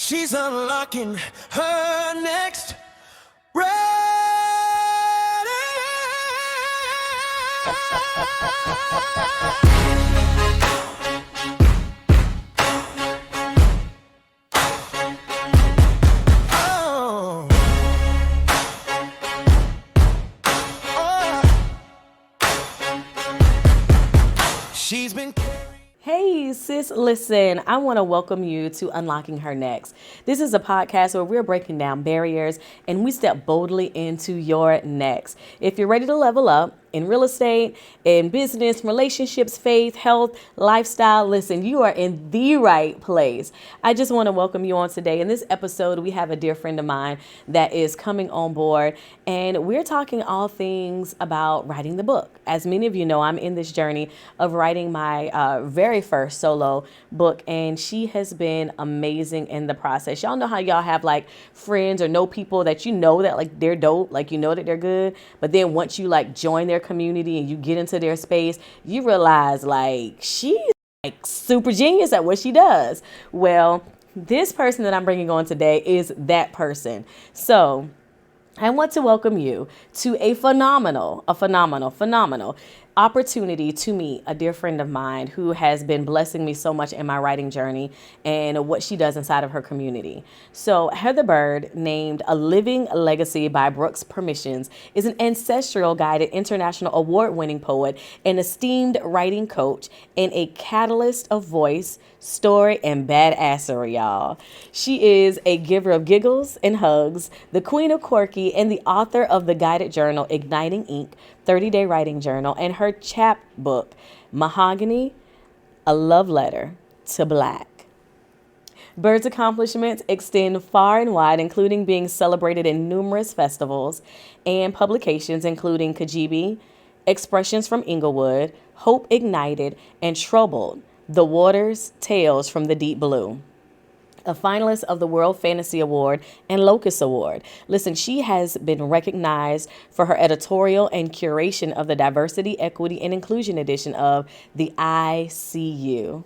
She's unlocking her next breath. Oh, she's been. Hey, sis, listen, I want to welcome you to Unlocking Her Next. This is a podcast where we're breaking down barriers and we step boldly into your next. If you're ready to level up in real estate, in business, relationships, faith, health, lifestyle, listen, you are in the right place. I just want to welcome you on today. In this episode, we have a dear friend of mine that is coming on board, and we're talking all things about writing the book. As many of you know, I'm in this journey of writing my very first solo book, and she has been amazing in the process. Y'all know how y'all have like friends or know people that you know that like they're dope, like you know that they're good, but then once you like join their community and you get into their space, you realize like she's like super genius at what she does. Well, this person that I'm bringing on today is that person. So I want to welcome you to a phenomenal opportunity to meet a dear friend of mine who has been blessing me so much in my writing journey and what she does inside of her community. So, Heather Byrd, named A Living Legacy by Brooks Permissions, is an ancestral guided international award winning poet, an esteemed writing coach, and a catalyst of voice, story, and badassery, y'all. She is a giver of giggles and hugs, the queen of quirky, and the author of the guided journal Igniting Ink, 30-Day Writing Journal, and her chapbook, Mahogany, A Love Letter to Black. Byrd's accomplishments extend far and wide, including being celebrated in numerous festivals and publications, including Kajibi, Expressions from Inglewood, Hope Ignited, and Troubled, The Waters, Tales from the Deep Blue. A finalist of the World Fantasy Award and Locus Award. Listen, she has been recognized for her editorial and curation of the Diversity, Equity, and Inclusion edition of the ICU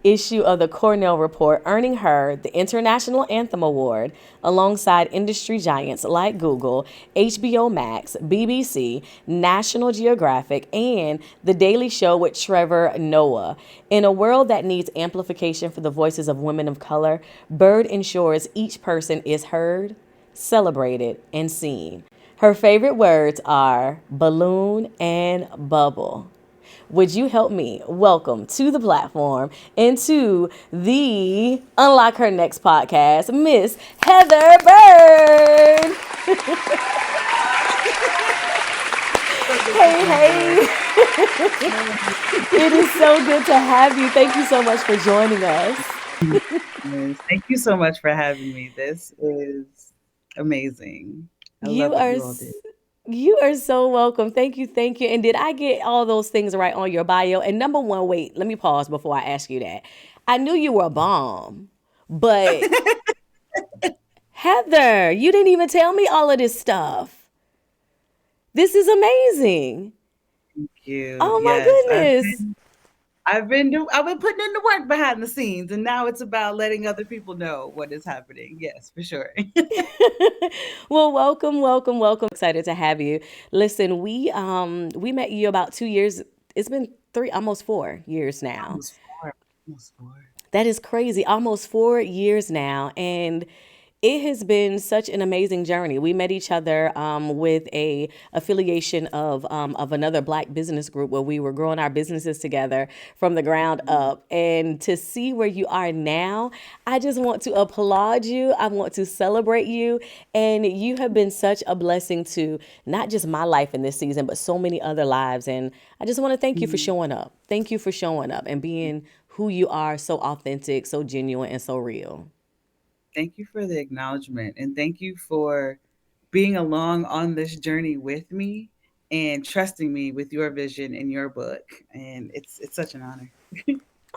issue of the Cornell Report, earning her the International Anthem Award alongside industry giants like Google, HBO Max, BBC, National Geographic, and The Daily Show with Trevor Noah. In a world that needs amplification for the voices of women of color, Byrd ensures each person is heard, celebrated, and seen. Her favorite words are balloon and bubble. Would you help me welcome to the platform and to the Unlock Her Next podcast, Miss Heather Byrd. Hey. It is so good to have you. Thank you so much for joining us. Thank you so much for having me. This is amazing. I You love what are you all did. you are so welcome. Thank you, thank you. And did I get all those things right on your bio? And number one, wait, let me pause before I ask you that. I knew you were a bomb, but Heather, you didn't even tell me all of this stuff. This is amazing. Thank you. Oh my Yes, goodness. I've been putting in the work behind the scenes, and now it's about letting other people know what is happening. Yes, for sure. Well, welcome. Excited to have you. Listen, we met you about 2 years. It's been three, almost 4 years now. Almost four. Almost four. That is crazy. Almost 4 years now. And it has been such an amazing journey. We met each other with a affiliation of another Black business group where we were growing our businesses together from the ground up. And to see where you are now, I just want to applaud you. I want to celebrate you. And you have been such a blessing to not just my life in this season, but so many other lives. And I just want to thank you for Mhm. showing up. Thank you for showing up and being who you are, so authentic, so genuine, and so real. Thank you for the acknowledgement, and thank you for being along on this journey with me and trusting me with your vision and your book. And it's such an honor.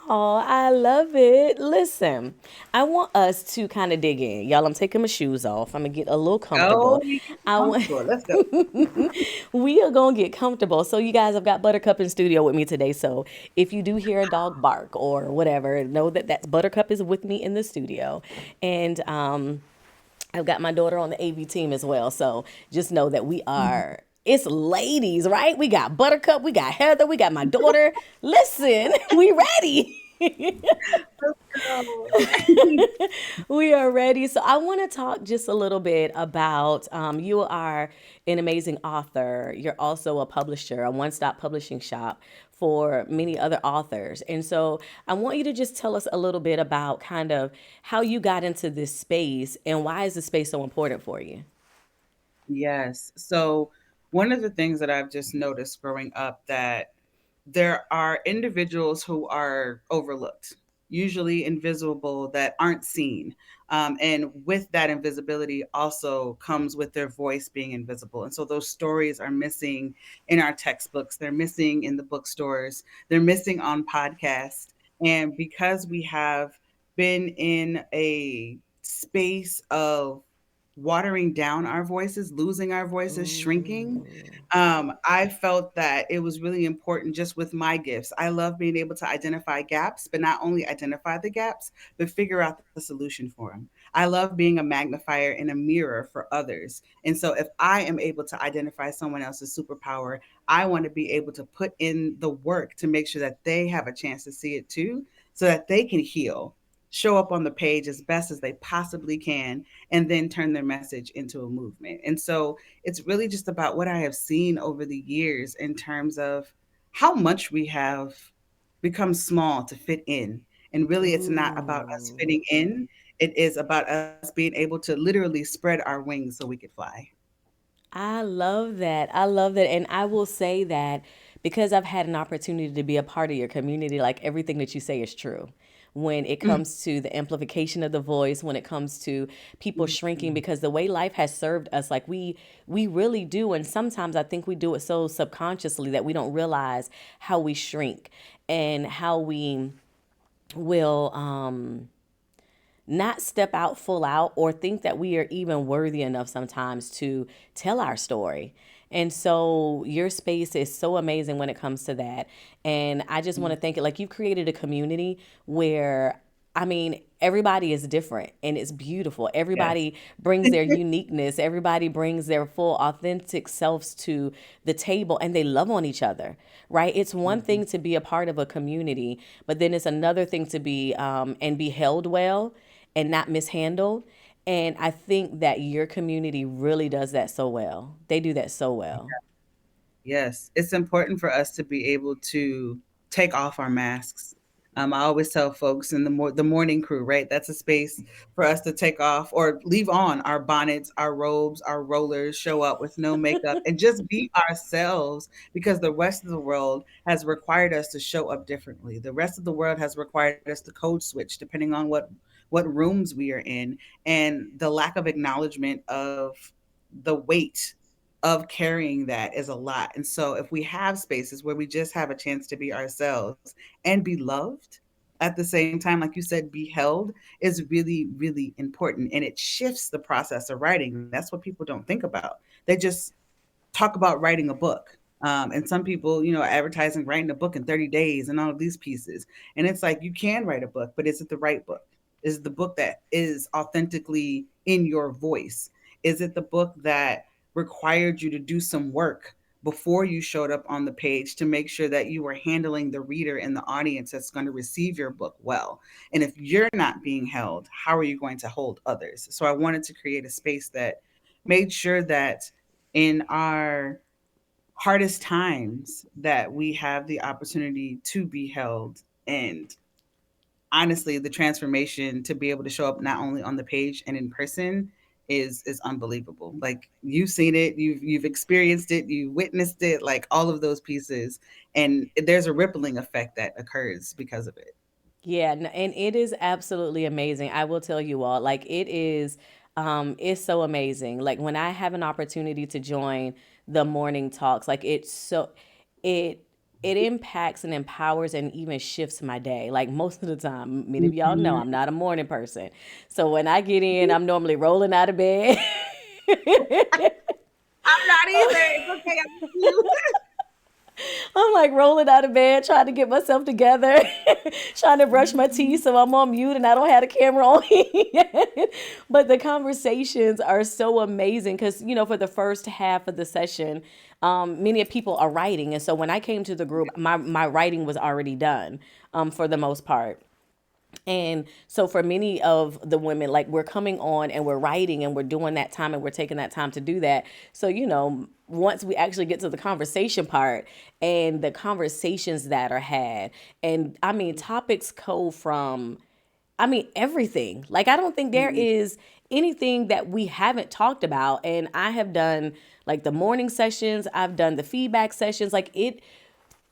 Oh, I love it. Listen, I want us to kind of dig in. Y'all, I'm taking my shoes off. I'm going to get a little Oh, comfortable. we get I want comfortable. Let's go. we are going to get comfortable. So you guys have got Buttercup in studio with me today. So if you do hear a dog bark or whatever, know that that's Buttercup is with me in the studio. And I've got my daughter on the AV team as well. So just know that we are, it's ladies, right? We got Buttercup, we got Heather, we got my daughter. Listen, we ready. Go. We are ready. So I want to talk just a little bit about you are an amazing author. You're also a publisher, a one-stop publishing shop for many other authors. And so I want you to just tell us a little bit about kind of how you got into this space and why is this space so important for you? Yes. So one of the things that I've just noticed growing up that there are individuals who are overlooked, usually invisible, that aren't seen. And with that invisibility also comes with their voice being invisible. And so those stories are missing in our textbooks, they're missing in the bookstores, they're missing on podcasts. And because we have been in a space of watering down our voices, losing our voices, shrinking, Ooh. I felt that it was really important just with my gifts. I love being able to identify gaps, but not only identify the gaps, but figure out the solution for them. I love being a magnifier and a mirror for others. And so if I am able to identify someone else's superpower, I want to be able to put in the work to make sure that they have a chance to see it too, so that they can heal, show up on the page as best as they possibly can, and then turn their message into a movement. And so it's really just about what I have seen over the years in terms of how much we have become small to fit in. And really, it's not about us Ooh. fitting in, it is about us being able to literally spread our wings so we could fly. I love that. I love that. And I will say that because I've had an opportunity to be a part of your community, like everything that you say is true. When it comes to the amplification of the voice, when it comes to people shrinking, Mhm. because the way life has served us, like we really do. And sometimes I think we do it so subconsciously that we don't realize how we shrink and how we will not step out full out or think that we are even worthy enough sometimes to tell our story. And so your space is so amazing when it comes to that. And I just want to thank it. Like you've created a community where, I mean, everybody is different and it's beautiful. Yes. Everybody brings their uniqueness. Everybody brings their full authentic selves to the table and they love on each other, right? It's one Mhm. thing to be a part of a community, but then it's another thing to be and be held well and not mishandled. And I think that your community really does that so well. They do that so well. Yes, it's important for us to be able to take off our masks. I always tell folks in the morning crew, right? That's a space for us to take off or leave on our bonnets, our robes, our rollers, show up with no makeup and just be ourselves because the rest of the world has required us to show up differently. The rest of the world has required us to code switch depending on what rooms we are in, and the lack of acknowledgement of the weight of carrying that is a lot. And so if we have spaces where we just have a chance to be ourselves and be loved at the same time, like you said, be held is really, really important. And it shifts the process of writing. That's what people don't think about. They just talk about writing a book. And some people, advertising writing a book in 30 days and all of these pieces. And it's like, you can write a book, but is it the right book? Is it the book that is authentically in your voice? Is it the book that required you to do some work before you showed up on the page to make sure that you were handling the reader and the audience that's going to receive your book well? And if you're not being held, how are you going to hold others? So I wanted to create a space that made sure that in our hardest times that we have the opportunity to be held. And honestly, the transformation to be able to show up not only on the page and in person is unbelievable. Like you've seen it, you've experienced it, you witnessed it, like all of those pieces, and there's a rippling effect that occurs because of it. Yeah, and it is absolutely amazing. I will tell you all, like it's so amazing. Like when I have an opportunity to join the morning talks, like it's so it it impacts and empowers and even shifts my day. Like most of the time, many of y'all know Mhm. I'm not a morning person. So when I get in, I'm normally rolling out of bed. I'm not either. It's okay. I'm with you. I'm like rolling out of bed, trying to get myself together, trying to brush my teeth so I'm on mute and I don't have the camera on. But the conversations are so amazing because, for the first half of the session, many of people are writing. And so when I came to the group, my writing was already done for the most part. And so for many of the women, like we're coming on and we're writing and we're doing that time and we're taking that time to do that. So, once we actually get to the conversation part and the conversations that are had, and I mean, topics go from, everything. Like, I don't think there Mhm. is anything that we haven't talked about. And I have done like the morning sessions, I've done the feedback sessions.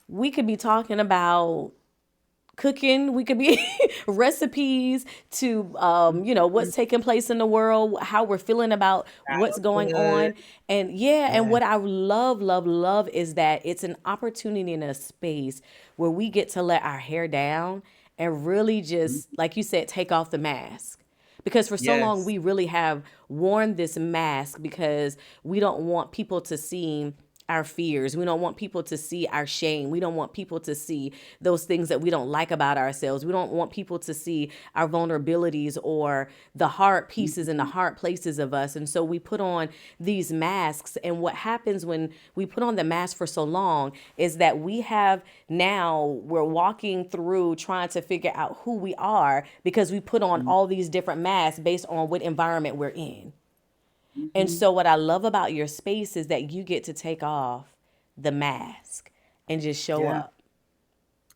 We could be talking about cooking, we could be recipes to what's taking place in the world, how we're feeling about what's going Childhood. on. And yeah, and Yeah. what I love is that it's an opportunity in a space where we get to let our hair down and really just, Mhm. like you said, take off the mask, because for so long Yes. we really have worn this mask because we don't want people to see our fears. We don't want people to see our shame. We don't want people to see those things that we don't like about ourselves. We don't want people to see our vulnerabilities or the hard pieces and the Mhm. hard places of us. And so we put on these masks. And what happens when we put on the mask for so long is that we're walking through trying to figure out who we are because we put on all these different masks based on what environment we're in. And Mhm. so, what I love about your space is that you get to take off the mask and just show Yeah. up.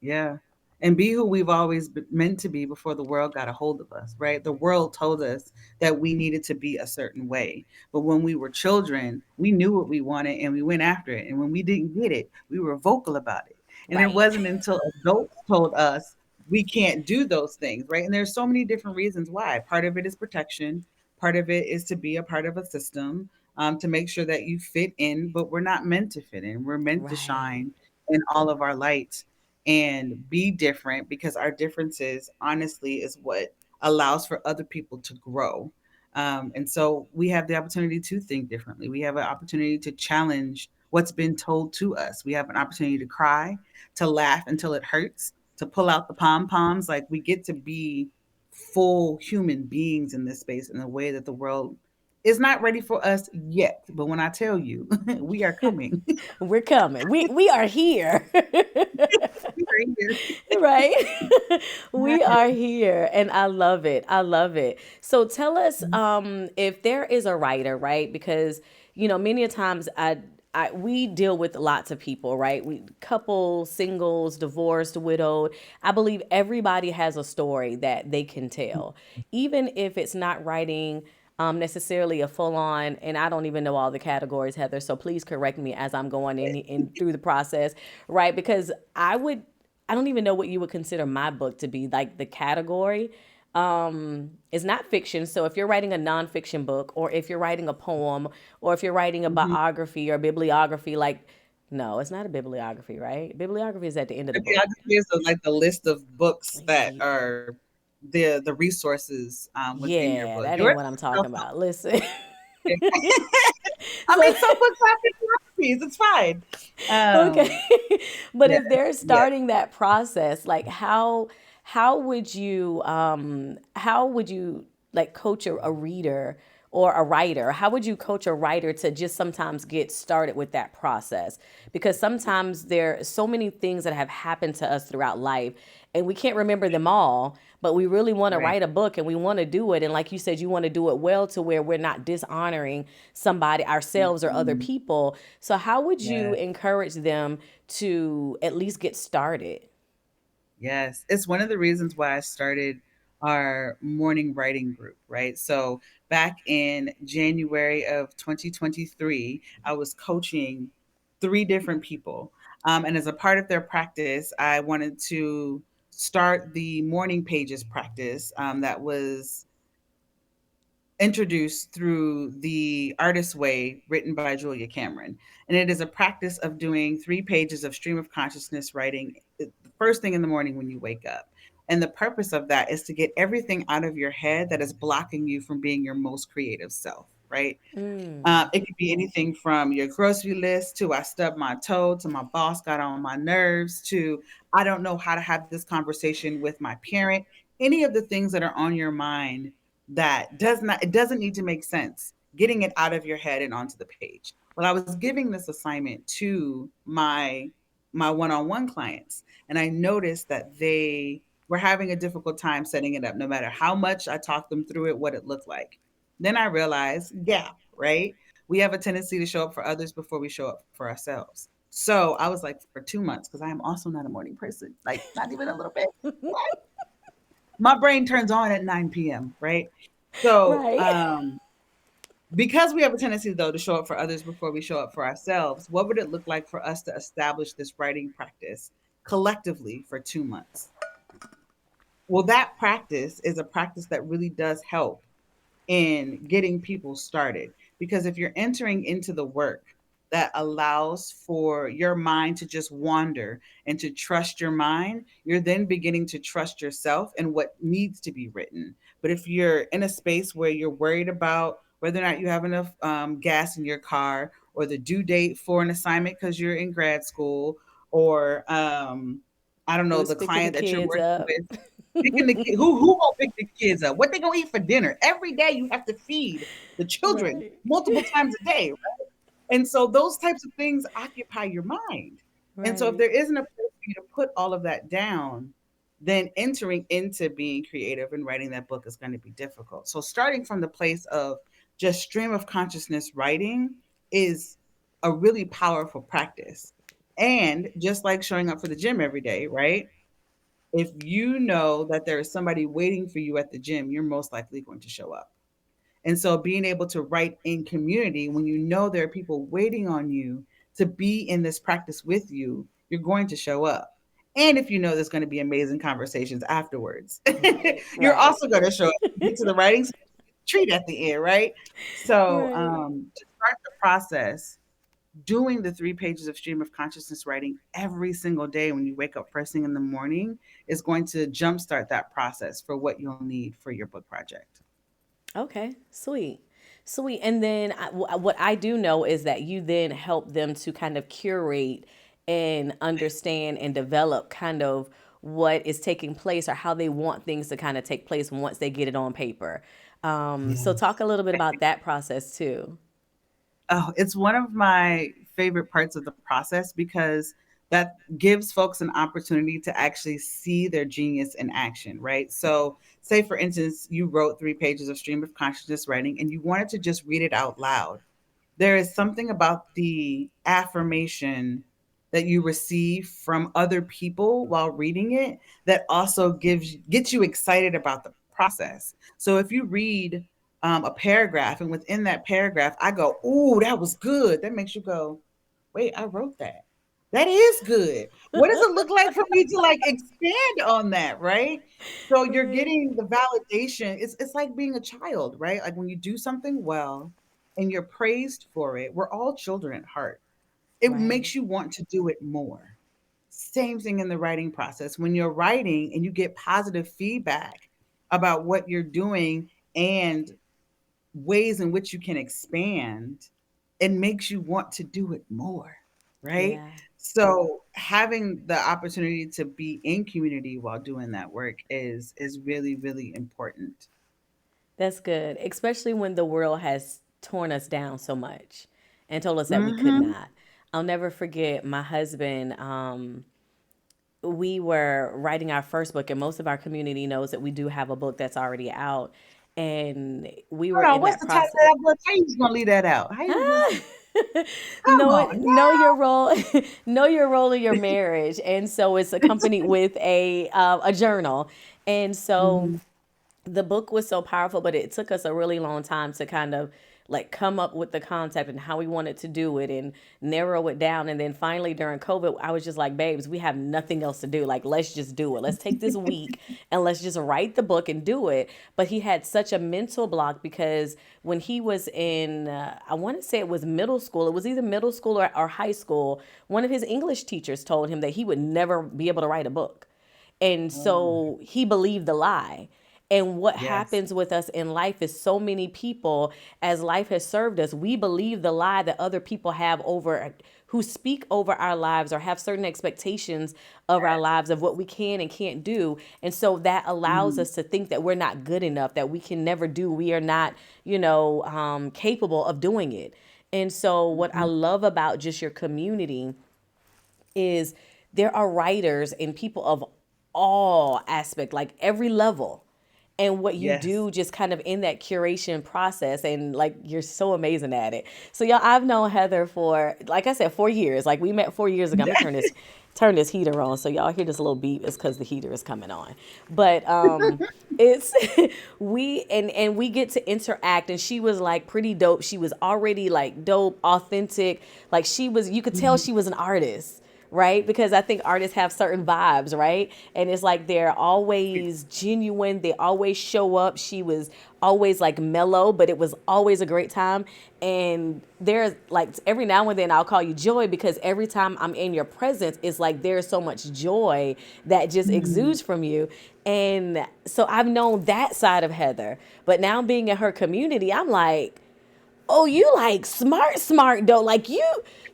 Yeah. And be who we've always been meant to be before the world got a hold of us, right? The world told us that we needed to be a certain way. But when we were children, we knew what we wanted and we went after it. And when we didn't get it, we were vocal about it. And it Right. wasn't until adults told us we can't do those things, right? And there's so many different reasons why. Part of it is protection, part of it is to be a part of a system, to make sure that you fit in, but we're not meant to fit in. We're meant to Right. shine in all of our light and be different, because our differences honestly is what allows for other people to grow. And so we have the opportunity to think differently. We have an opportunity to challenge what's been told to us. We have an opportunity to cry, to laugh until it hurts, to pull out the pom poms. Like, we get to be full human beings in this space in a way that the world is not ready for us yet. But when I tell you, we are coming. We're coming. We are here. We are here. Right? We are here and I love it. I love it. So tell us if there is a writer, right? Because many a times we deal with lots of people, right? We couples, singles, divorced, widowed. I believe everybody has a story that they can tell. Even if it's not writing necessarily a full on, and I don't even know all the categories, Heather. So please correct me as I'm going in through the process, right? Because I don't even know what you would consider my book to be. Like the category is not fiction. So if you're writing a nonfiction book, or if you're writing a poem, or if you're writing a Mhm. biography or bibliography, like no, it's not a bibliography, right? Bibliography is at the end of the book. Bibliography is like the list of books that Ye- are the resources within your Yeah, book. that Yours ain't what I'm is talking about. Listen. I So mean, some books have bibliographies. It's fine. okay. But Yeah, if they're yeah. starting that process, like how would you like coach a reader or a writer? How would you coach a writer to just sometimes get started with that process? Because sometimes there are so many things that have happened to us throughout life and we can't remember them all, but we really want to Right. write a book and we want to do it. And like you said, you want to do it well to where we're not dishonoring somebody, ourselves, or other Mhm. people. So, how would you Yeah. encourage them to at least get started? Yes, it's one of the reasons why I started our morning writing group, right? So back in January of 2023, I was coaching three different people. And as a part of their practice, I wanted to start the morning pages practice that was introduced through The Artist's Way, written by Julia Cameron. And it is a practice of doing 3 pages of stream of consciousness writing the first thing in the morning when you wake up. And the purpose of that is to get everything out of your head that is blocking you from being your most creative self, right? It could be anything from your grocery list to I stubbed my toe to my boss got on my nerves to I don't know how to have this conversation with my parent. Any of the things that are on your mind that it doesn't need to make sense. Getting it out of your head and onto the page. Well, I was giving this assignment to my one-on-one clients, and I noticed that they were having a difficult time setting it up, no matter how much I talked them through it, what it looked like. Then I realized gap, right? We have a tendency to show up for others before we show up for ourselves. So I was like, for 2 months, because I am also not a morning person, like not even a little bit. My brain turns on at 9 p.m., right? So Right. because we have a tendency though to show up for others before we show up for ourselves, what would it look like for us to establish this writing practice collectively for 2 months? Well, that practice is a practice that really does help in getting people started. Because if you're entering into the work that allows for your mind to just wander and to trust your mind, you're then beginning to trust yourself and what needs to be written. But if you're in a space where you're worried about whether or not you have enough gas in your car, or the due date for an assignment because you're in grad school, or I don't know, Who's the picking the client that you're kids working up? with, picking the kid, who gonna pick the kids up? What they gonna eat for dinner? Every day you have to feed the children Right. multiple times a day, right? And so those types of things occupy your mind. And so if Right. there isn't a place for you to put all of that down, then entering into being creative and writing that book is going to be difficult. So starting from the place of just stream of consciousness writing is a really powerful practice. And just like showing up for the gym every day, right? If you know that there is somebody waiting for you at the gym, you're most likely going to show up. And so being able to write in community when you know there are people waiting on you to be in this practice with you, you're going to show up. And if you know there's going to be amazing conversations afterwards, Right. you're Right. also going to show up. You get to the writing treat at the end, right? So Right. to start the process, doing the 3 pages of stream of consciousness writing every single day when you wake up first thing in the morning is going to jumpstart that process for what you'll need for your book project. Okay, sweet. Sweet. And then what I do know is that you then help them to kind of curate and understand and develop kind of what is taking place or how they want things to kind of take place once they get it on paper. So talk a Yes. little bit about that process too. Oh, it's one of my favorite parts of the process because that gives folks an opportunity to actually see their genius in action, right? So, say for instance, you wrote 3 pages of stream of consciousness writing and you wanted to just read it out loud. There is something about the affirmation that you receive from other people while reading it that also gets you excited about the process. So if you read a paragraph and within that paragraph I go, "Ooh, that was good," that makes you go, "Wait, I wrote that. That is good. What does it look like for me to like expand on that?" Right? So you're Right. getting the validation. It's like being a child, right? Like when you do something well and you're praised for it, we're all children at heart. It Right. makes you want to do it more. Same thing in the writing process. When you're writing and you get positive feedback about what you're doing and ways in which you can expand, it makes you want to do it more, right? Yeah. So having the opportunity to be in community while doing that work is really really important. That's good, especially when the world has torn us down so much and told us that we could Mhm. not. I'll never forget my husband. We were writing our first book, and most of our community knows that we do have a book that's already out. And we were Hold on, in what's that the title of process. that book? How you just gonna leave that out? How you just come know on it, know now? your role, know your role in your marriage, and so it's accompanied with a journal, and so Mhm. the book was so powerful, but it took us a really long time to kind of like come up with the concept and how we wanted to do it and narrow it down. And then finally during COVID, I was just like, babes, we have nothing else to do. Like, let's just do it. Let's take this week and let's just write the book and do it. But he had such a mental block because when he was in, I want to say it was middle school, it was either middle school or high school, one of his English teachers told him that he would never be able to write a book. And Oh, so he believed the lie. And what yes. happens with us in life is so many people, as life has served us, we believe the lie that other people have over, who speak over our lives or have certain expectations of our lives of what we can and can't do. And so that allows Mhm, us to think that we're not good enough, that we can never do, we are not, capable of doing it. And so what I mhm. love about just your community is there are writers and people of all aspect, like every level. And what you Yes. do just kind of in that curation process, and like you're so amazing at it. So y'all, I've known Heather for, like I said, 4 years. Like we met 4 years ago. I'm gonna turn this heater on. So y'all hear this little beep, it's because the heater is coming on. But it's we we get to interact, and she was like pretty dope. She was already like dope, authentic. Like she was, you could tell Mhm. she was an artist, right? Because I think artists have certain vibes, right? And it's like they're always genuine, they always show up. She was always like mellow, but it was always a great time. And there's like every now and then I'll call you Joy, because every time I'm in your presence, it's like there's so much joy that just Mhm. exudes from you. And so I've known that side of Heather. But now being in her community, I'm like, oh, you like smart though. Like you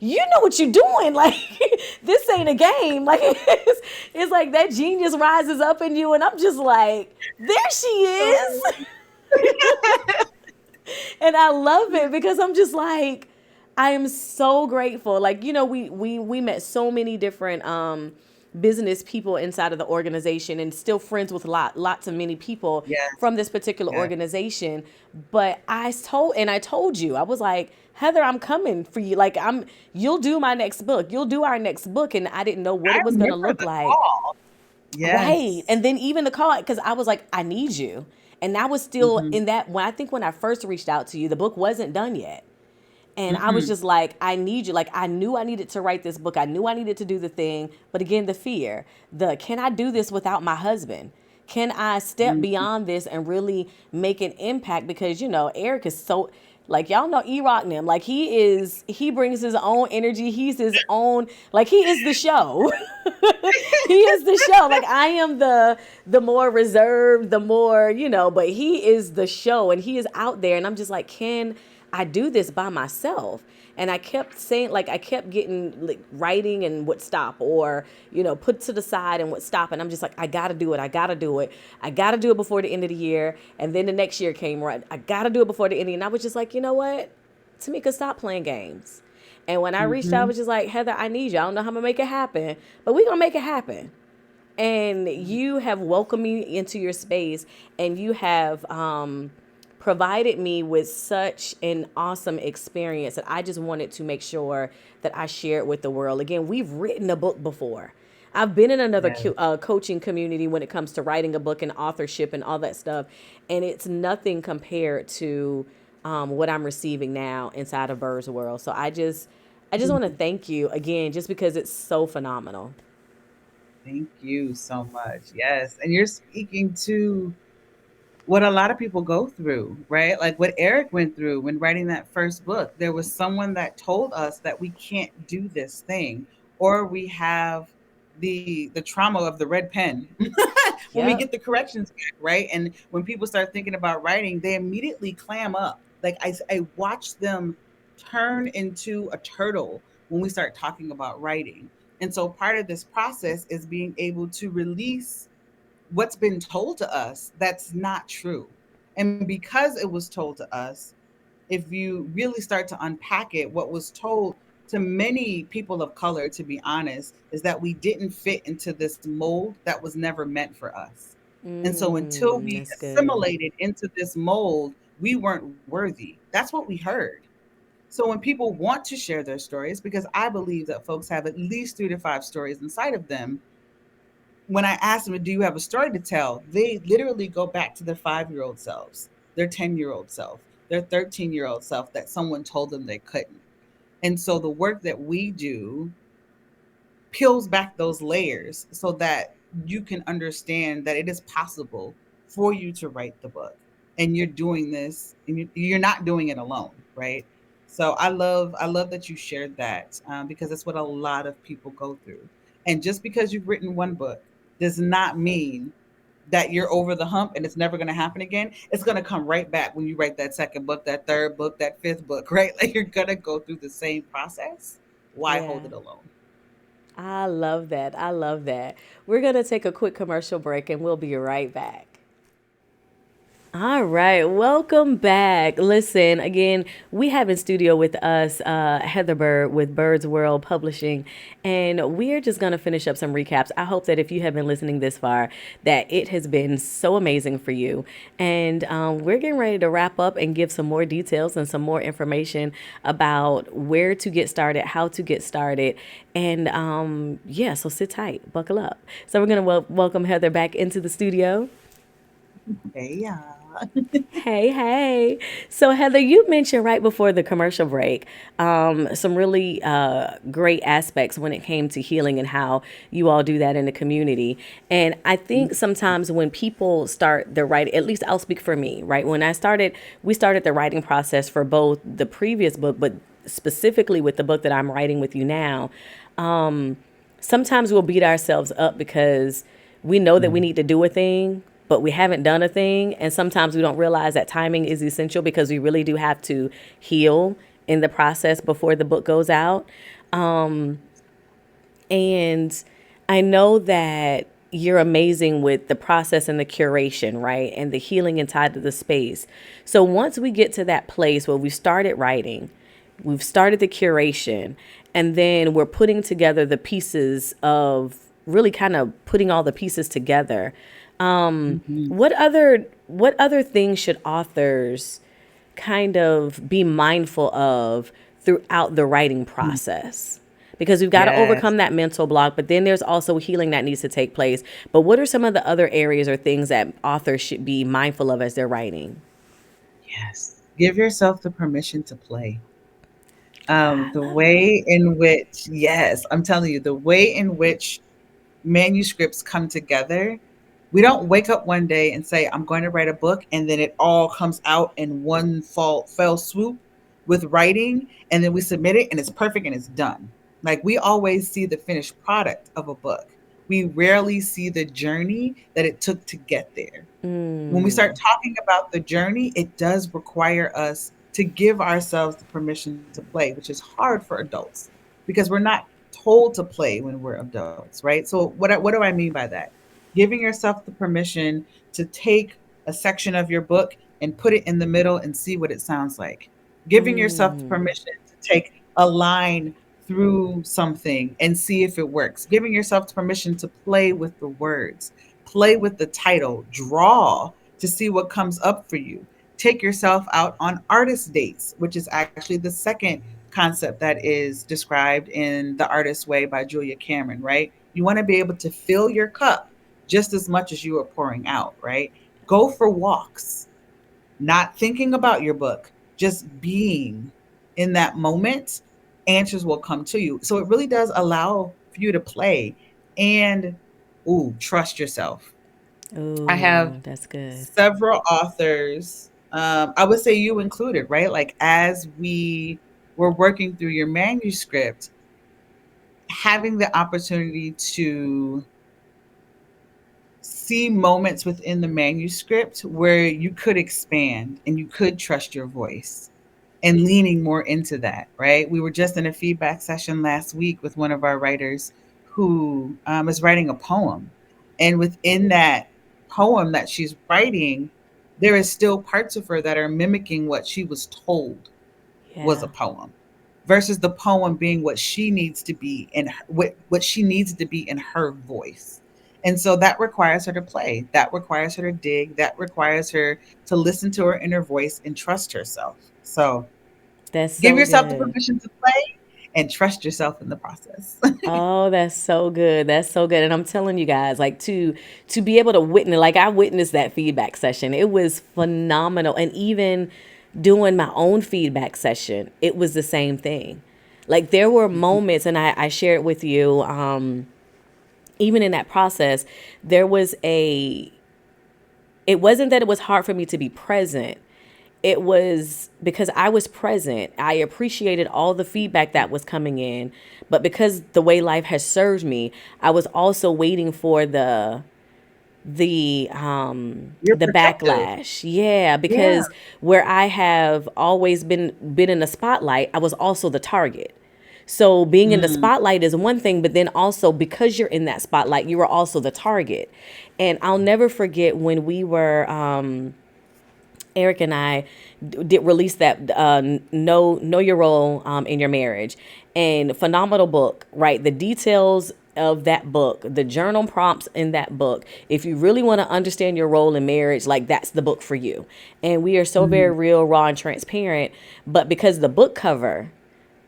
know what you're doing. Like this ain't a game. Like it's like that genius rises up in you, and I'm just like, there she is. Oh. And I love it because I'm just like, I am so grateful. Like, we met so many different business people inside of the organization, and still friends with lots of many people Yes. from this particular Yes. organization. But I told you, I was like, Heather, I'm coming for you. Like you'll do my next book. You'll do our next book. And I didn't know what I it was going to remember look the like. call. Right. Yes. And then even the call, because I was like, I need you. And I was still Mhm. in that, when I think when I first reached out to you, the book wasn't done yet. And I was Mhm. just like, I need you. Like, I knew I needed to write this book. I knew I needed to do the thing. But again, the fear, can I do this without my husband? Can I step Mhm. beyond this and really make an impact? Because, Eric is so, like, y'all know E-Rock and him. Like, he brings his own energy. He's his own, like, he is the show. He is the show. Like, I am the more reserved, the more, but he is the show, and he is out there. And I'm just like, can I do this by myself? And I kept saying, like, I kept getting like writing and would stop, or, put to the side and would stop. And I'm just like, I gotta do it. I gotta do it. I gotta do it before the end of the year. And then the next year came, right. I gotta do it before the end of the year. And I was just like, you know what? Tamika, stop playing games. And when I reached out, I Mhm. was just like, Heather, I need you. I don't know how I'm gonna make it happen, but we're gonna make it happen. And you have welcomed me into your space, and you have provided me with such an awesome experience that I just wanted to make sure that I share it with the world. Again, we've written a book before. I've been in another Yes. coaching community when it comes to writing a book and authorship and all that stuff, and it's nothing compared to what I'm receiving now inside of Bird's world. So I just want to Mhm. thank you again, just because it's so phenomenal. Thank you so much. Yes. And you're speaking to what a lot of people go through, right? Like what Eric went through when writing that first book. There was someone that told us that we can't do this thing, or we have the trauma of the red pen when we Yep. get the corrections back, right? And when people start thinking about writing, they immediately clam up. Like I watch them turn into a turtle when we start talking about writing. And so part of this process is being able to release what's been told to us that's not true. And because it was told to us, if you really start to unpack it, what was told to many people of color, to be honest, is that we didn't fit into this mold that was never meant for us. And so until we That's good. assimilated into this mold, we weren't worthy. That's what we heard. So when people want to share their stories, because I believe that folks have at least 3 to 5 stories inside of them, when I ask them, do you have a story to tell? They literally go back to their 5-year-old selves, their 10-year-old self. their 13-year-old self that someone told them they couldn't. And so the work that we do peels back those layers so that you can understand that it is possible for you to write the book, and you're doing this, and you're not doing it alone, right? So I love that you shared that, because that's what a lot of people go through. And just because you've written one book does not mean that you're over the hump and it's never going to happen again. It's going to come right back when you write that second book, that third book, that fifth book, right? Like, you're going to go through the same process. Why hold Yeah. it alone? I love that. I love that. We're going to take a quick commercial break and we'll be right back. All right, welcome back. Listen, again, we have in studio with us Heather Byrd with Byrd's World Publishing, and we're just going to finish up some recaps. I hope that if you have been listening this far, that it has been so amazing for you. And we're getting ready to wrap up and give some more details and some more information about where to get started, how to get started. And yeah, so sit tight, buckle up. So we're going to welcome Heather back into the studio. Hey, yeah. Hey, hey. So, Heather, you mentioned right before the commercial break some really great aspects when it came to healing and how you all do that in the community. And I think sometimes when people start the writing, at least I'll speak for me, right? When we started the writing process for both the previous book, but specifically with the book that I'm writing with you now. Sometimes we'll beat ourselves up because we know that we need to do a thing, but we haven't done a thing. And sometimes we don't realize that timing is essential because we really do have to heal in the process before the book goes out. And I know that you're amazing with the process and the curation, right? And the healing inside of the space. So once we get to that place where we started writing, we've started the curation, and then we're putting together the pieces of really kind of putting all the pieces together. Mhm. What other things should authors kind of be mindful of throughout the writing process? Because we've got to Yes, overcome that mental block, but then there's also healing that needs to take place. But what are some of the other areas or things that authors should be mindful of as they're writing? yes. Give yourself the permission to play. I The love that. way in which, yes, I'm telling you, the way in which manuscripts come together, we don't wake up one day and say, I'm going to write a book, and then it all comes out in one fell swoop with writing, and then we submit it and it's perfect and it's done. Like, we always see the finished product of a book. We rarely see the journey that it took to get there. When we start talking about the journey, it does require us to give ourselves the permission to play, which is hard for adults because we're not told to play when we're adults, right? So what do I mean by that? Giving yourself the permission to take a section of your book and put it in the middle and see what it sounds like. Giving yourself the permission to take a line through something and see if it works. Giving yourself the permission to play with the words, play with the title, draw to see what comes up for you. Take yourself out on artist dates, which is actually the second concept that is described in The Artist's Way by Julia Cameron, right? You want to be able to fill your cup just as much as you are pouring out, right? Go for walks, not thinking about your book, just being in that moment. Answers will come to you. So it really does allow for you to play and, ooh, trust yourself. I have Ooh, that's good. several authors, I would say you included, right? Like, as we were working through your manuscript, having the opportunity to see moments within the manuscript where you could expand and you could trust your voice, and leaning more into that, right? We were just in a feedback session last week with one of our writers who is writing a poem. And within that poem that she's writing, there is still parts of her that are mimicking what she was told was a Yeah, poem, versus the poem being what she needs to be in what she needs to be in her voice. And so that requires her to play, that requires her to dig, that requires her to listen to her inner voice and trust herself. So that's give so yourself the good. permission to play and trust yourself in the process. Oh, that's so good. That's so good. And I'm telling you guys, like to be able to witness, like I witnessed that feedback session. It was phenomenal. And even doing my own feedback session, it was the same thing. Like there were moments, and I shared with you, even in that process, there was a, it wasn't that it was hard for me to be present. It was because I was present. I appreciated all the feedback that was coming in, but because the way life has served me, I was also waiting for You're the protective. backlash. Yeah, Yeah. because where I have always been in the spotlight, I was also the target. So being in the Mm, spotlight is one thing, but then also because you're in that spotlight, you are also the target. And I'll never forget when we were Eric and I did release that know your role in your marriage, and phenomenal book, right? The details of that book, the journal prompts in that book. If you really want to understand your role in marriage, like that's the book for you. And we are so very mm, real, raw, and transparent. But because the book cover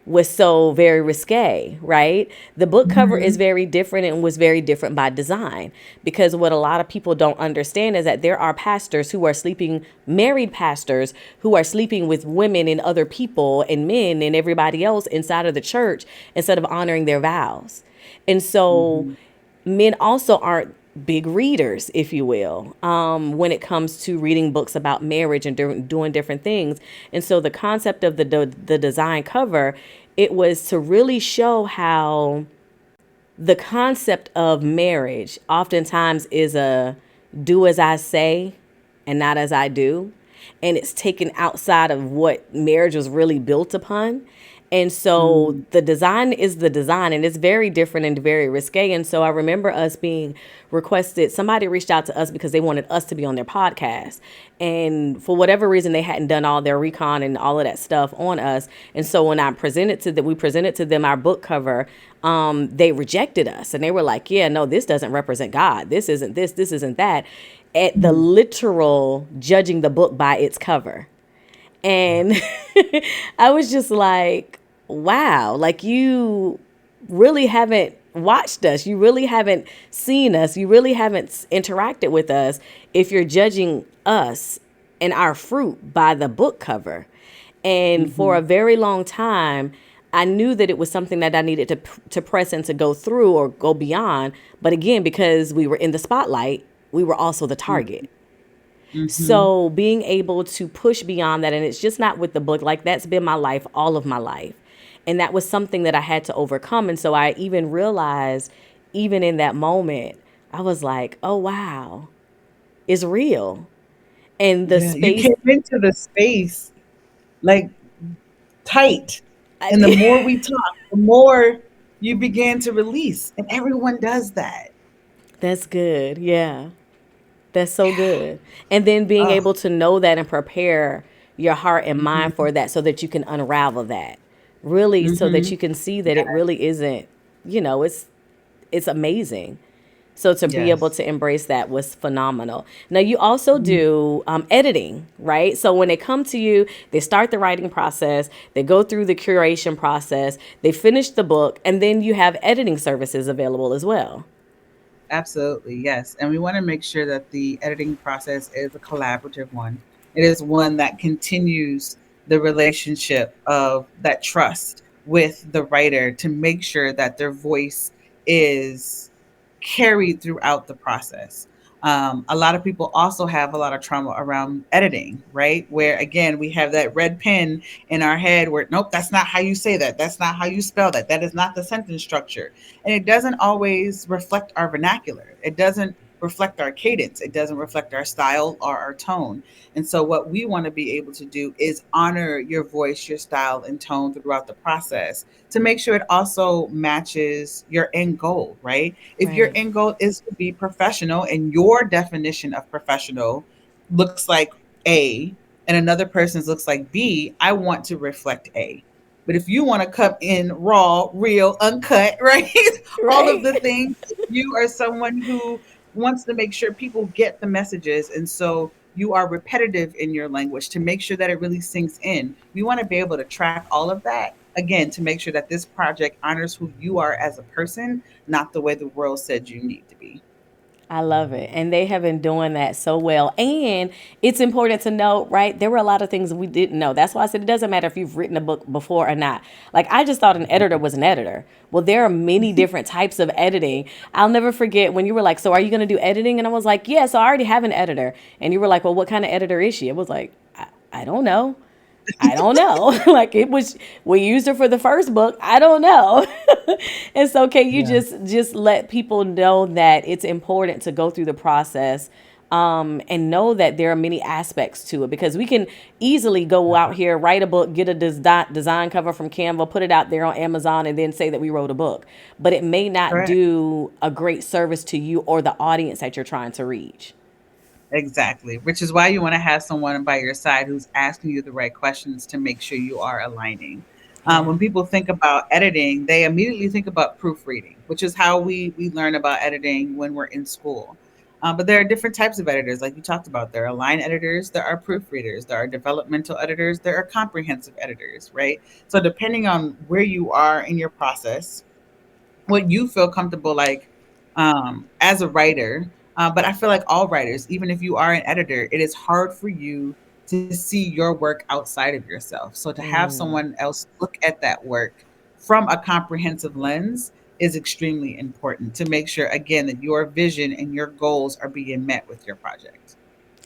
was so very risque, right? The book cover is mhm, very different and was very different by design, because what a lot of people don't understand is that there are pastors who are sleeping, married pastors who are sleeping with women and other people and men and everybody else inside of the church instead of honoring their vows. And so mhm. men also aren't big readers, if you will, when it comes to reading books about marriage and doing different things. And so the concept of the design cover, it was to really show how the concept of marriage oftentimes is a do as I say and not as I do. And it's taken outside of what marriage was really built upon. And so Mm, the design is the design, and it's very different and very risque. And so I remember us being requested, somebody reached out to us because they wanted us to be on their podcast. And for whatever reason, they hadn't done all their recon and all of that stuff on us. And so when we presented to them our book cover, they rejected us and they were like, yeah, no, this doesn't represent God. This isn't that. At the mm. literal judging the book by its cover. Yeah. And I was just like, wow, like you really haven't watched us. You really haven't seen us. You really haven't interacted with us if you're judging us and our fruit by the book cover. And for a Mhm. very long time, I knew that it was something that I needed to press and to go through or go beyond. But again, because we were in the spotlight, we were also the Mm, target. mhm. So being able to push beyond that, and it's just not with the book, like that's been my life, all of my life. And that was something that I had to overcome. And so I even realized, even in that moment, I was like, oh, wow, it's real. And the Yeah, you space, came into the space like tight. I And the did. more we talk, the more you begin to release. And everyone does that. That's good. Yeah. That's so Yeah. good. And then being Oh, able to know that and prepare your heart and mind mhm, for that so that you can unravel that. Really, so that mhm. you can see that it Yeah. really isn't, it's amazing. So to be able Yes. to embrace that was phenomenal. Now you also Mhm. do editing, right? So when they come to you, they start the writing process, they go through the curation process, they finish the book, and then you have editing services available as well. Absolutely, yes. And we want to make sure that the editing process is a collaborative one. It is one that continues the relationship of that trust with the writer to make sure that their voice is carried throughout the process. A lot of people also have a lot of trauma around editing, right? Where again, we have that red pen in our head where, nope, that's not how you say that. That's not how you spell that. That is not the sentence structure. And it doesn't always reflect our vernacular. It doesn't reflect our cadence. It doesn't reflect our style or our tone. And so, what we want to be able to do is honor your voice, your style, and tone throughout the process to make sure it also matches your end goal, right? If your Right. end goal is to be professional and your definition of professional looks like A and another person's looks like B, I want to reflect A. But if you want to come in raw, real, uncut, right? All of Right. the things, you are someone who wants to make sure people get the messages. And so you are repetitive in your language to make sure that it really sinks in. We want to be able to track all of that again to make sure that this project honors who you are as a person, not the way the world said you need to be. I love it. And they have been doing that so well. And it's important to note, right? There were a lot of things we didn't know. That's why I said it doesn't matter if you've written a book before or not. Like, I just thought an editor was an editor. Well, there are many different types of editing. I'll never forget when you were like, "So are you going to do editing?" And I was like, "Yeah, so I already have an editor." And you were like, "Well, what kind of editor is she?" I was like, I don't know. I don't know. Like, it was, we used her for the first book. I don't know. And so can you Yeah. just let people know that it's important to go through the process, and know that there are many aspects to it, because we can easily go out here, write a book, get a design cover from Canva, put it out there on Amazon, and then say that we wrote a book. But it may not Correct. do a great service to you or the audience that you're trying to reach. Exactly. Which is why you want to have someone by your side who's asking you the right questions to make sure you are aligning. Yeah. When people think about editing, they immediately think about proofreading, which is how we learn about editing when we're in school. But there are different types of editors, like you talked about. There are line editors, there are proofreaders, there are developmental editors, there are comprehensive editors, right? So depending on where you are in your process, what you feel comfortable like, as a writer. But I feel like all writers, even if you are an editor, it is hard for you to see your work outside of yourself. So to have someone else look at that work from a comprehensive lens is extremely important to make sure, again, that your vision and your goals are being met with your project.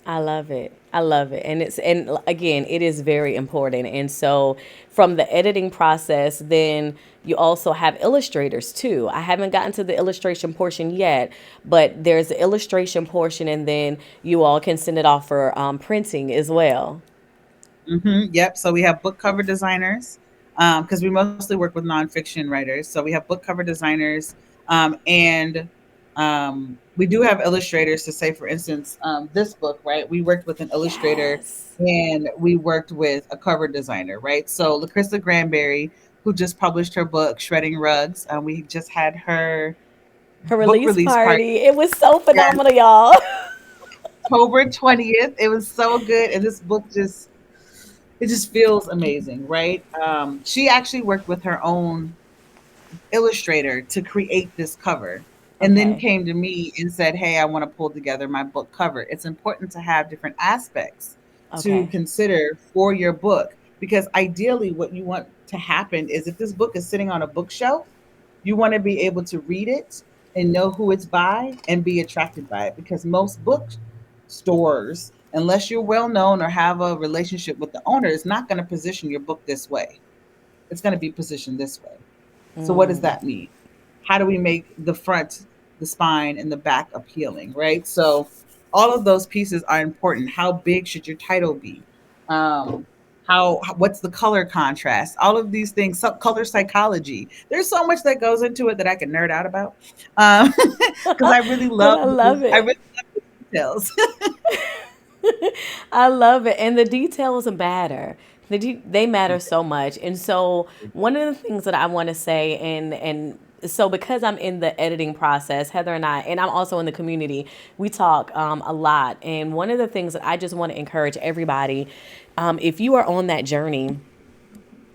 I love it. I love it. And it's, and again, it is very important. And so from the editing process, then you also have illustrators too. I haven't gotten to the illustration portion yet, but there's the illustration portion, and then you all can send it off for printing as well. Yep. So we have book cover designers, because we mostly work with nonfiction writers. So we have book cover designers, and we do have illustrators to say, for instance, this book, right? We worked with an illustrator Yes. and we worked with a cover designer, right? So LaCrista Granberry, who just published her book, Shredding Rugs, we just had her Her book release release party. party. It was so Yes, phenomenal, y'all. October 20th. It was so good. And this book just, it just feels amazing, right? She actually worked with her own illustrator to create this cover, and then Okay. came to me and said, "Hey, I want to pull together my book cover." It's important to have different aspects to Okay. consider for your book, because ideally, what you want to happen is, if this book is sitting on a bookshelf, you want to be able to read it and know who it's by and be attracted by it, because most book stores, unless you're well known or have a relationship with the owner, is not going to position your book this way. It's going to be positioned this way. So what does that mean? How do we make the front, the spine, and the back appealing, right? So all of those pieces are important. How big should your title be? What's the color contrast? All of these things, color psychology. There's so much that goes into it that I can nerd out about, because I really But love I love I it. really love the details. I love it. And the details matter. They matter so much. And so one of the things that I want to say, and so because I'm in the editing process, Heather and I'm also in the community, we talk a lot. And one of the things that I just want to encourage everybody, if you are on that journey,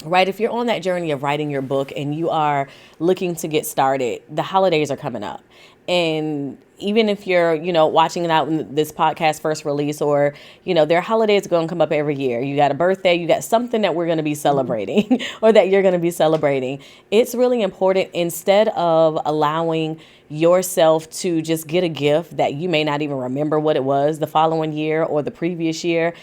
right? If you're on that journey of writing your book and you are looking to get started, the holidays are coming up. And even if you're, watching it out when this podcast first release, or, there are holidays going to come up every year. You got a birthday, you got something that we're going to be celebrating or that you're going to be celebrating. It's really important, instead of allowing yourself to just get a gift that you may not even remember what it was the following year or the previous year,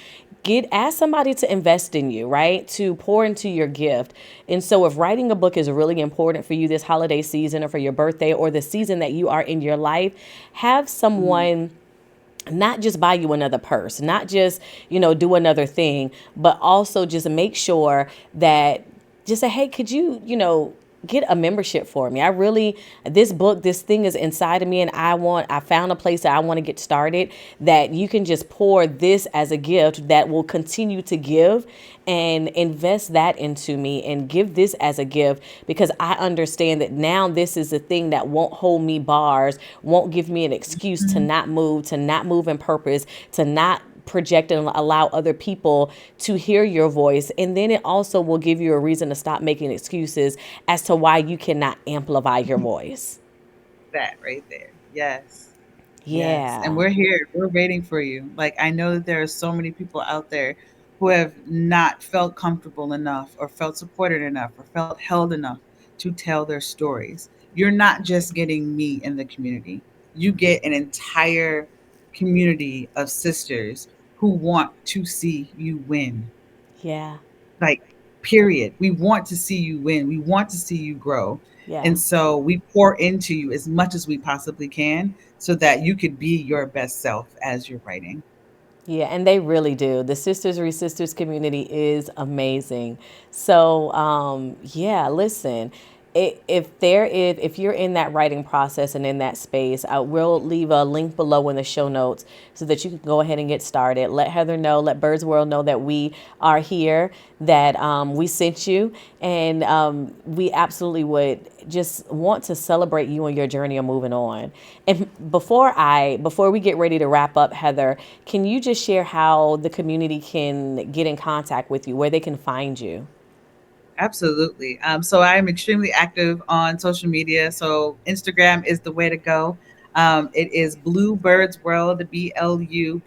ask somebody to invest in you, right? To pour into your gift. And so if writing a book is really important for you this holiday season, or for your birthday, or the season that you are in your life, have Mhm. someone not just buy you another purse, not just, do another thing, but also just make sure that, just say, hey, could you, get a membership for me? I really, this book, this thing is inside of me, and I found a place that I want to get started, that you can just pour this as a gift that will continue to give, and invest that into me, and give this as a gift, because I understand that now this is a thing that won't hold me bars, won't give me an excuse Mhm. to not move in purpose, to not project and allow other people to hear your voice. And then it also will give you a reason to stop making excuses as to why you cannot amplify your voice. That right there. Yes. Yes, and Yeah. we're here. We're waiting for you. Like, I know that there are so many people out there who have not felt comfortable enough or felt supported enough or felt held enough to tell their stories. You're not just getting me in the community. You get an entire community of sisters who want to see you win. Yeah. Like, period. We want to see you win. We want to see you grow. Yeah. And so we pour into you as much as we possibly can so that you could be your best self as you're writing. Yeah, and they really do. The Sisters Re Sisters community is amazing. So, yeah, listen, if you're in that writing process and in that space, I will leave a link below in the show notes so that you can go ahead and get started. Let Heather know, let Bird's World know that we are here, that we sent you, and we absolutely would just want to celebrate you and your journey of moving on. And before we get ready to wrap up, Heather, can you just share how the community can get in contact with you, where they can find you? Absolutely. So I am extremely active on social media. So Instagram is the way to go. It is Bluebird's World, BLUBYRDS.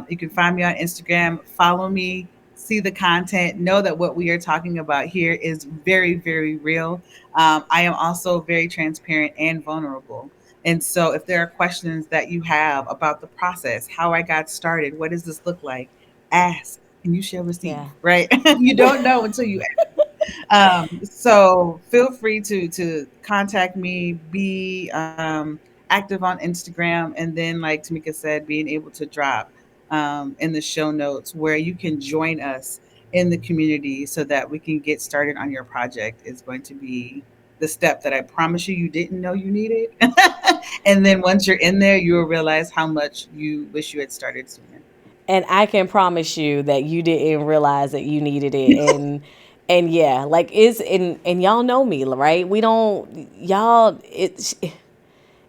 You can find me on Instagram. Follow me, see the content, know that what we are talking about here is very, very real. I am also very transparent and vulnerable. And so if there are questions that you have about the process, how I got started, what does this look like, ask and you shall Yeah. receive, right? You don't know until you so feel free to contact me, be active on Instagram, and then like Tamika said, being able to drop in the show notes where you can join us in the community so that we can get started on your project is going to be the step that I promise you didn't know you needed. And then once you're in there, you will realize how much you wish you had started sooner. And I can promise you that you didn't realize that you needed it. And yeah, like it's and y'all know me, right? We don't y'all it's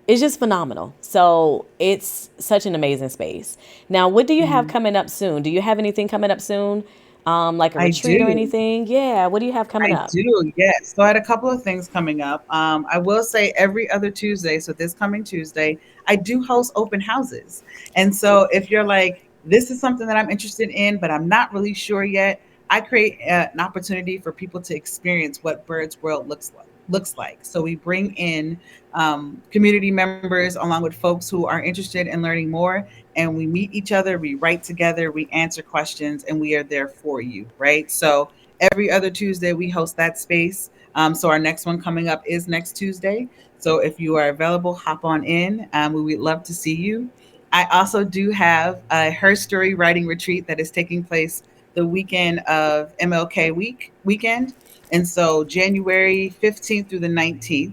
just phenomenal. So it's such an amazing space. Now, what do you have Mhm. coming up soon? Do you have anything coming up soon? Like a I retreat or do. anything? Yeah. What do you have coming I up? do, yes. So I had a couple of things coming up. I will say every other Tuesday, so this coming Tuesday, I do host open houses. And so if you're like, this is something that I'm interested in, but I'm not really sure yet, I create an opportunity for people to experience what Bird's World looks like. So we bring in community members along with folks who are interested in learning more, and we meet each other, we write together, we answer questions, and we are there for you, right? So every other Tuesday, we host that space. So our next one coming up is next Tuesday. So if you are available, hop on in. We would love to see you. I also do have a Her Story writing retreat that is taking place the weekend of MLK weekend. And so January 15th through the 19th,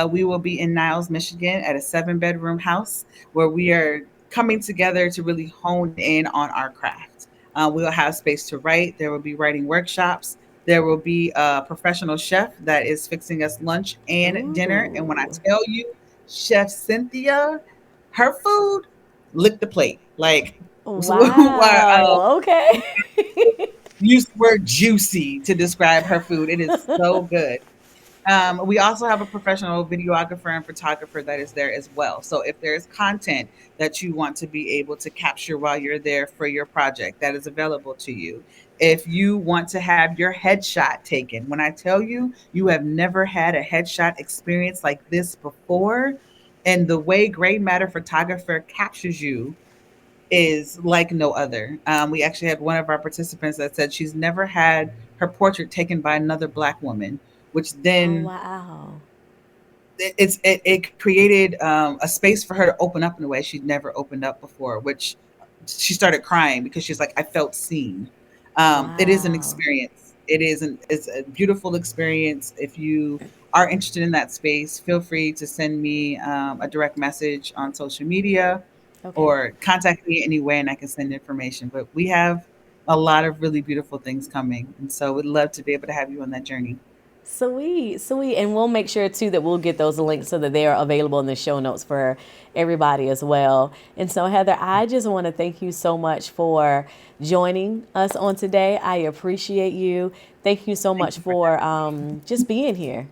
we will be in Niles, Michigan at a 7 bedroom house where we are coming together to really hone in on our craft. We will have space to write. There will be writing workshops. There will be a professional chef that is fixing us lunch and dinner. And when I Ooh. tell you, Chef Cynthia, her food, lick the plate. Like, Wow. Okay. use the word juicy to describe her food. It is so good. We also have a professional videographer and photographer that is there as well. So if there's content that you want to be able to capture while you're there for your project, that is available to you. If you want to have your headshot taken, when I tell you you have never had a headshot experience like this before, and the way gray matter photographer captures you is like no other. We actually had one of our participants that said she's never had her portrait taken by another Black woman, which Oh, then wow. it created a space for her to open up in a way she'd never opened up before, which she started crying because she's like, I felt seen. It is an Wow. experience. It's a beautiful experience. If you are interested in that space, feel free to send me a direct message on social media Okay. or contact me anyway and I can send information. But we have a lot of really beautiful things coming. And so we'd love to be able to have you on that journey. Sweet, sweet. And we'll make sure too that we'll get those links so that they are available in the show notes for everybody as well. And so, Heather, I just want to thank you so much for joining us on today. I appreciate you. Thank you so Thank much you for for having me. just being here.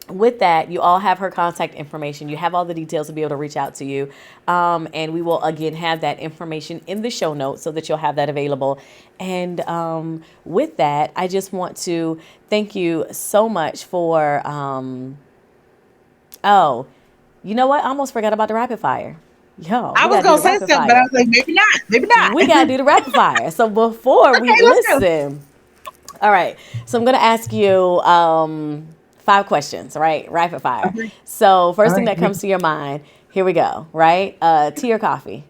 with that, you all have her contact information. You have all the details to be able to reach out to you. And we will, again, have that information in the show notes so that you'll have that available. And with that, I just want to thank you so much for, oh, you know what? I almost forgot about the rapid fire. Yo, I we was got to do gonna the say rapid something, but I fire. was like, maybe not, maybe not. We got to do the rapid fire. So before we Okay, let's go. listen, all right. So I'm going to ask you 5 questions, right? Rapid fire. Okay. So All first thing right. that comes to your mind, here we go, right? Tea or coffee?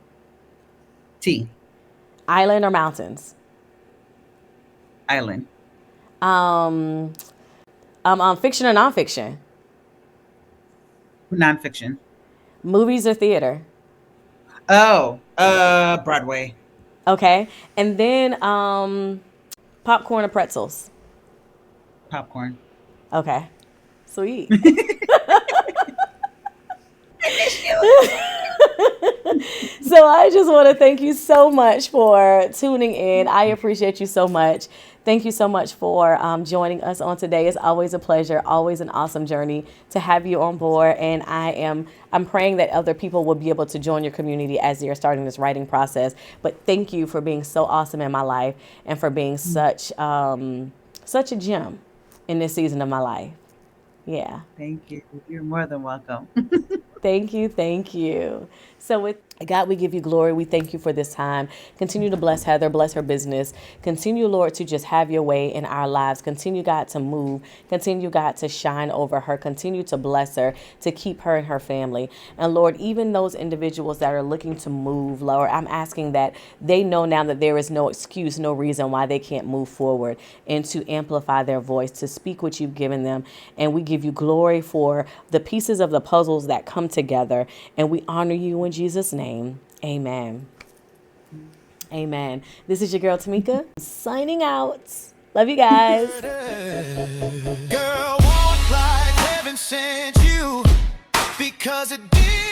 T. Island or mountains? Island. Um, fiction or nonfiction? Nonfiction. Movies or theater? Oh, Broadway. Okay. And then popcorn or pretzels? Popcorn. Okay. Sweet. So I just want to thank you so much for tuning in. I appreciate you so much. Thank you so much for joining us on today. It's always a pleasure, always an awesome journey to have you on board. And I'm praying that other people will be able to join your community as they're starting this writing process. But thank you for being so awesome in my life and for being such a gem in this season of my life. Yeah. Thank you. You're more than welcome. Thank you. Thank you. So with God, we give you glory. We thank you for this time. Continue to bless Heather, bless her business. Continue, Lord, to just have your way in our lives. Continue, God, to move. Continue, God, to shine over her. Continue to bless her, to keep her and her family. And Lord, even those individuals that are looking to move, Lord, I'm asking that they know now that there is no excuse, no reason why they can't move forward and to amplify their voice, to speak what you've given them. And we give you glory for the pieces of the puzzles that come together. And we honor you in Jesus' name. Amen. Amen. This is your girl Tamika signing out. Love you guys. Girl, walk like heaven sent you because it did.